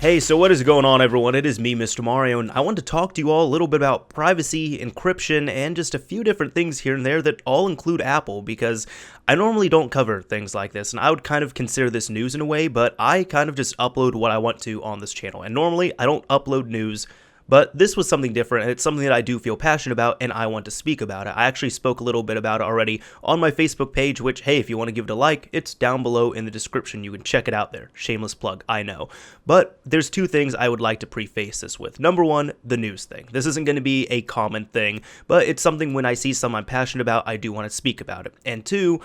Hey, so what is going on, everyone? It is me, Mr. Mario, and I want to talk to you all a little bit about privacy, encryption, and just a few different things here and there that all include Apple, because I normally don't cover things like this, and I would kind of consider this news in a way, but I kind of just upload what I want to on this channel, and normally I don't upload news. But this was something different, and it's something that I do feel passionate about, and I want to speak about it. I actually spoke a little bit about it already on my Facebook page, which, hey, if you want to give it a like, it's down below in the description. You can check it out there. Shameless plug, I know. But there's two things I would like to preface this with. Number one, the news thing. This isn't going to be a common thing, but it's something when I see something I'm passionate about, I do want to speak about it. And two,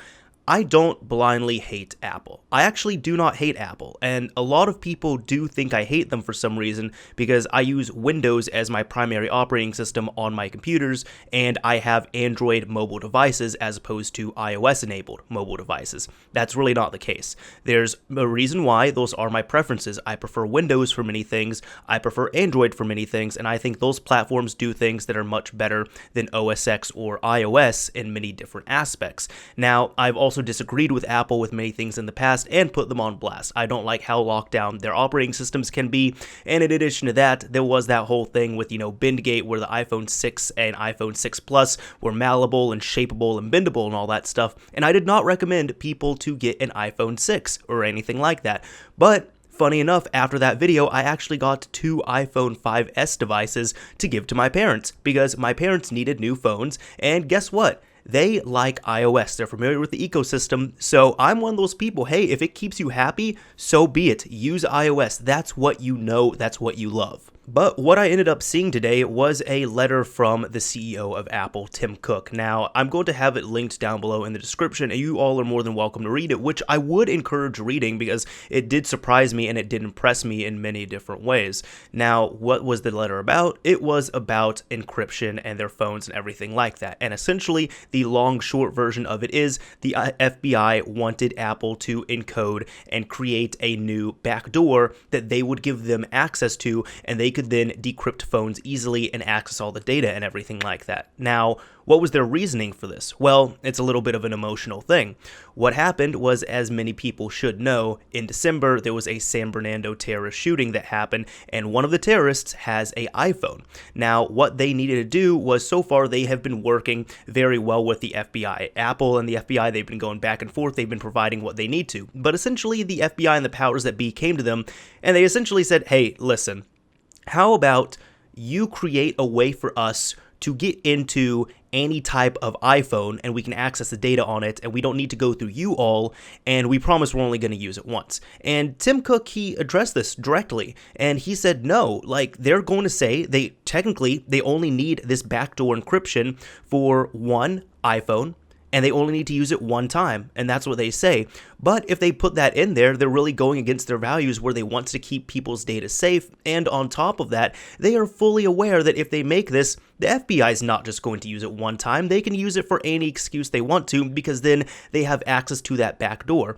I don't blindly hate Apple. I actually do not hate Apple, and a lot of people do think I hate them for some reason because I use Windows as my primary operating system on my computers, and I have Android mobile devices as opposed to iOS-enabled mobile devices. That's really not the case. There's a reason why those are my preferences. I prefer Windows for many things, I prefer Android for many things, and I think those platforms do things that are much better than OS X or iOS in many different aspects. Now, I've also disagreed with Apple with many things in the past and put them on blast. I don't like how locked down their operating systems can be, and in addition to that, there was that whole thing with, Bendgate, where the iPhone 6 and iPhone 6 Plus were malleable and shapeable and bendable and all that stuff, and I did not recommend people to get an iPhone 6 or anything like that. But funny enough, after that video, I actually got two iPhone 5S devices to give to my parents because my parents needed new phones, and guess what? They like iOS. They're familiar with the ecosystem, so I'm one of those people, hey, if it keeps you happy, so be it. Use iOS. That's what you know. That's what you love. But what I ended up seeing today was a letter from the CEO of Apple, Tim Cook. Now, I'm going to have it linked down below in the description, and you all are more than welcome to read it, which I would encourage reading because it did surprise me and it did impress me in many different ways. Now, what was the letter about? It was about encryption and their phones and everything like that. And essentially, the long, short version of it is the FBI wanted Apple to encode and create a new backdoor that they would give them access to, and they could then decrypt phones easily and access all the data and everything like that. Now, what was their reasoning for this? Well, it's a little bit of an emotional thing. What happened was, as many people should know, in December there was a San Bernardino terrorist shooting that happened, and one of the terrorists has an iPhone. Now, what they needed to do was, so far they have been working very well with the FBI. Apple and the FBI, they've been going back and forth, they've been providing what they need to. But essentially, the FBI and the powers that be came to them, and they essentially said, hey, listen, how about you create a way for us to get into any type of iPhone and we can access the data on it and we don't need to go through you all, and we promise we're only going to use it once. And Tim Cook, he addressed this directly and he said no, like they're going to say they only need this backdoor encryption for one iPhone, and they only need to use it one time, and that's what they say. But if they put that in there, they're really going against their values where they want to keep people's data safe, and on top of that, they are fully aware that if they make this, the FBI is not just going to use it one time, they can use it for any excuse they want to, because then they have access to that back door.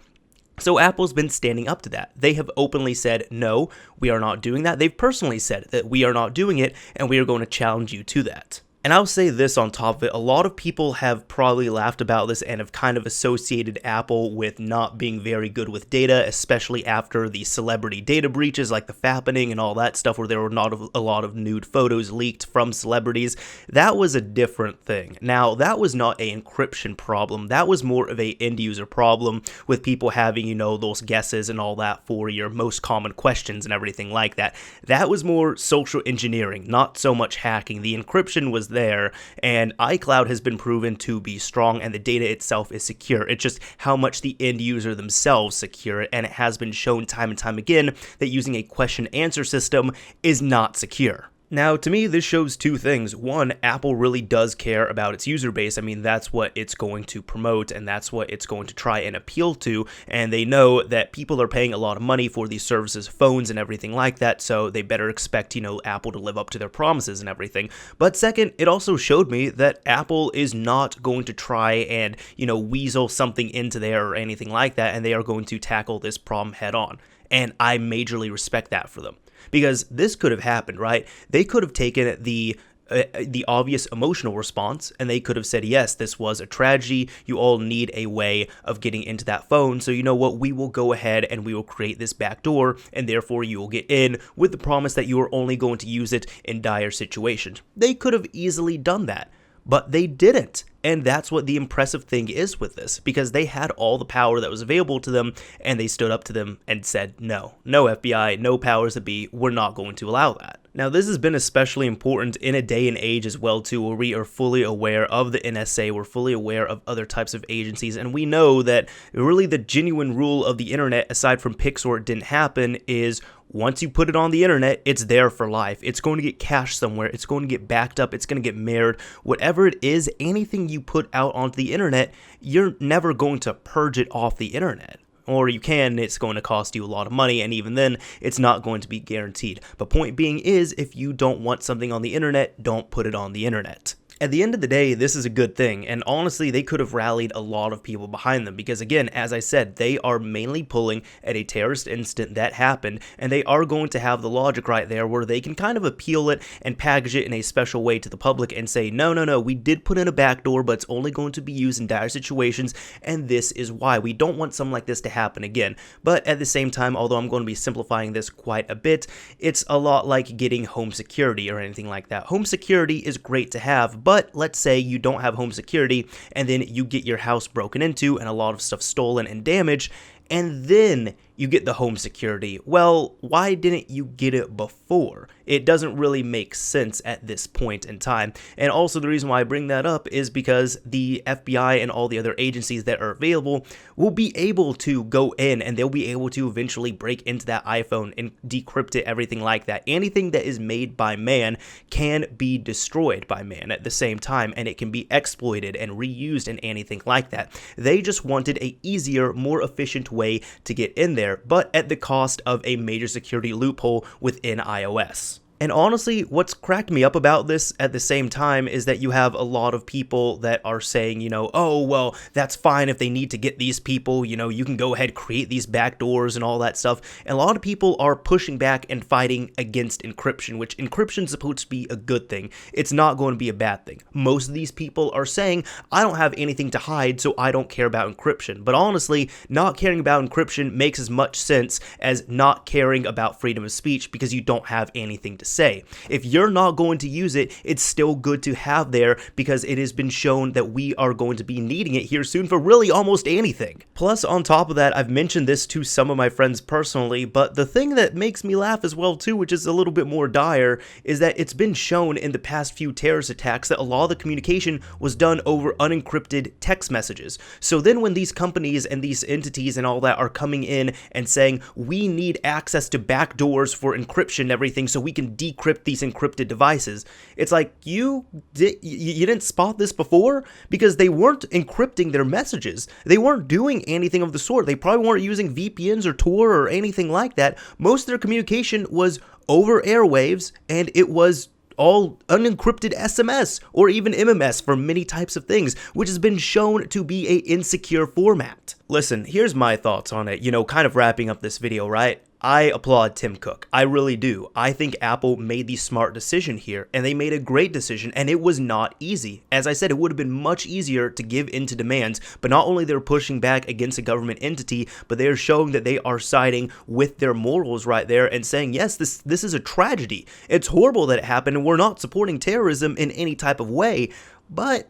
So Apple's been standing up to that. They have openly said, no, we are not doing that. They've personally said that we are not doing it, and we are going to challenge you to that. And I'll say this on top of it, a lot of people have probably laughed about this and have kind of associated Apple with not being very good with data, especially after the celebrity data breaches like the fappening and all that stuff where there were not a lot of nude photos leaked from celebrities. That was a different thing. Now, that was not an encryption problem. That was more of a end user problem with people having, those guesses and all that for your most common questions and everything like that. That was more social engineering, not so much hacking. The encryption was there, and iCloud has been proven to be strong and the data itself is secure. It's just how much the end user themselves secure it, and it has been shown time and time again that using a question answer system is not secure. Now, to me, this shows two things. One, Apple really does care about its user base. I mean, that's what it's going to promote, and that's what it's going to try and appeal to, and they know that people are paying a lot of money for these services, phones and everything like that, so they better expect, Apple to live up to their promises and everything. But second, it also showed me that Apple is not going to try and, weasel something into there or anything like that, and they are going to tackle this problem head on. And I majorly respect that for them. Because this could have happened, right? They could have taken the the obvious emotional response, and they could have said, yes, this was a tragedy, you all need a way of getting into that phone, so you know what, we will go ahead and we will create this backdoor, and therefore you will get in with the promise that you are only going to use it in dire situations. They could have easily done that, but they didn't. And that's what the impressive thing is with this, because they had all the power that was available to them, and they stood up to them and said, no, FBI, no powers that be, we're not going to allow that. Now, this has been especially important in a day and age as well, too, where we are fully aware of the NSA, we're fully aware of other types of agencies, and we know that really the genuine rule of the internet, aside from Pixar, it didn't happen, is once you put it on the internet, it's there for life. It's going to get cached somewhere. It's going to get backed up. It's going to get mirrored. Whatever it is, anything you put out onto the internet, you're never going to purge it off the internet. Or you can, it's going to cost you a lot of money, and even then, it's not going to be guaranteed. But point being is, if you don't want something on the internet, don't put it on the internet. At the end of the day, this is a good thing, and honestly, they could have rallied a lot of people behind them, because again, as I said, they are mainly pulling at a terrorist incident that happened, and they are going to have the logic right there where they can kind of appeal it and package it in a special way to the public and say, no, we did put in a backdoor, but it's only going to be used in dire situations, and this is why. We don't want something like this to happen again. But at the same time, although I'm going to be simplifying this quite a bit, it's a lot like getting home security or anything like that. Home security is great to have, but let's say you don't have home security and then you get your house broken into and a lot of stuff stolen and damaged, and then you get the home security. Well, why didn't you get it before? It doesn't really make sense at this point in time. And also the reason why I bring that up is because the FBI and all the other agencies that are available will be able to go in and they'll be able to eventually break into that iPhone and decrypt it, everything like that. Anything that is made by man can be destroyed by man at the same time, and it can be exploited and reused and anything like that. They just wanted a easier, more efficient way to get in there, but at the cost of a major security loophole within iOS. And honestly, what's cracked me up about this at the same time is that you have a lot of people that are saying, oh, well, that's fine if they need to get these people, you can go ahead, create these backdoors and all that stuff. And a lot of people are pushing back and fighting against encryption, which encryption is supposed to be a good thing. It's not going to be a bad thing. Most of these people are saying, I don't have anything to hide, so I don't care about encryption. But honestly, not caring about encryption makes as much sense as not caring about freedom of speech because you don't have anything to say. If you're not going to use it, it's still good to have there because it has been shown that we are going to be needing it here soon for really almost anything. Plus, on top of that, I've mentioned this to some of my friends personally, but the thing that makes me laugh as well too, which is a little bit more dire, is that it's been shown in the past few terrorist attacks that a lot of the communication was done over unencrypted text messages. So then when these companies and these entities and all that are coming in and saying, we need access to backdoors for encryption and everything so we can decrypt these encrypted devices. It's like, you didn't spot this before? Because they weren't encrypting their messages. They weren't doing anything of the sort. They probably weren't using VPNs or Tor or anything like that. Most of their communication was over airwaves, and it was all unencrypted SMS or even MMS for many types of things, which has been shown to be a insecure format. Listen, here's my thoughts on it, kind of wrapping up this video, right? I applaud Tim Cook. I really do. I think Apple made the smart decision here, and they made a great decision, and it was not easy. As I said, it would have been much easier to give in to demands, but not only they're pushing back against a government entity, but they are showing that they are siding with their morals right there and saying, yes, this is a tragedy. It's horrible that it happened, and we're not supporting terrorism in any type of way, but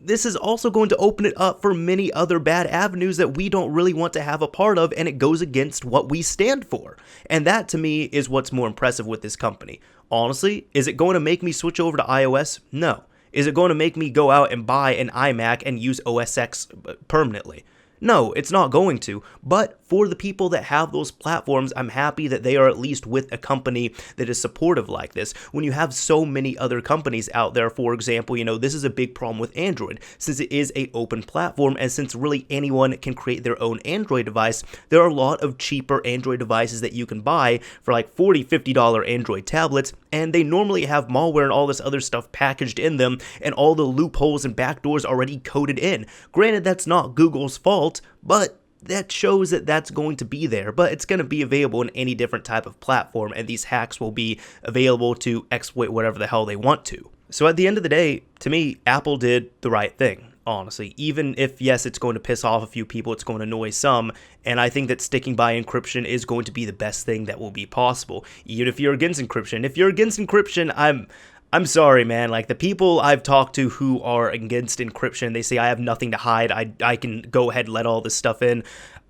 this is also going to open it up for many other bad avenues that we don't really want to have a part of, and it goes against what we stand for. And that, to me, is what's more impressive with this company. Honestly, is it going to make me switch over to iOS? No. Is it going to make me go out and buy an iMac and use OS X permanently? No, it's not going to, but for the people that have those platforms, I'm happy that they are at least with a company that is supportive like this. When you have so many other companies out there, for example, this is a big problem with Android, since it is an open platform, and since really anyone can create their own Android device, there are a lot of cheaper Android devices that you can buy for like $40, $50 Android tablets, and they normally have malware and all this other stuff packaged in them, and all the loopholes and backdoors already coded in. Granted, that's not Google's fault, but that shows that that's going to be there, but it's going to be available in any different type of platform, and these hacks will be available to exploit whatever the hell they want to. So at the end of the day, to me, Apple did the right thing. Honestly, even if, yes, it's going to piss off a few people, it's going to annoy some, and I think that sticking by encryption is going to be the best thing that will be possible. Even if you're against encryption. If you're against encryption, I'm sorry, man. Like, the people I've talked to who are against encryption, they say I have nothing to hide, I can go ahead and let all this stuff in.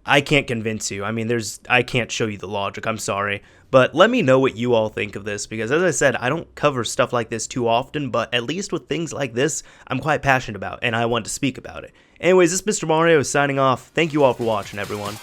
I can't convince you. I mean, I can't show you the logic. I'm sorry. But let me know what you all think of this, because as I said, I don't cover stuff like this too often, but at least with things like this, I'm quite passionate about, and I want to speak about it. Anyways, this is Mr. Mario signing off. Thank you all for watching, everyone.